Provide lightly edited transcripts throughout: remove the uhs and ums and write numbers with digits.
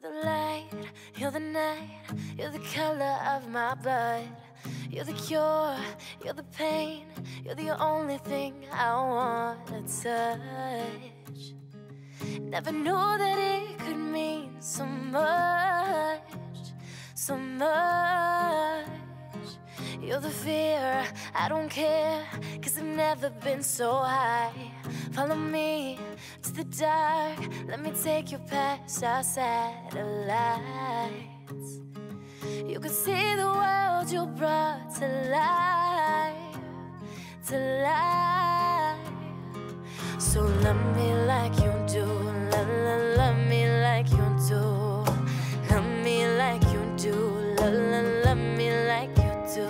You're the light, you're the night, you're the color of my blood. You're the cure, you're the pain, you're the only thing I wanna touch. Never knew that it could mean so much, so much. You're the fear, I don't care, 'cause I've never been so high. Follow me to the dark, let me take you past our satellites. You could see the world you brought to life, to life. So love me like you do, love me like you do. Love me like you do, love me like you do.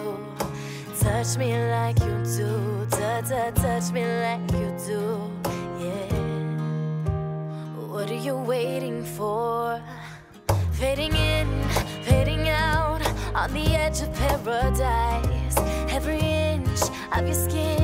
Touch me like you do, touch me like you do, yeah. What are you waiting for? Fading in, fading out, on the edge of paradise. Every inch of your skin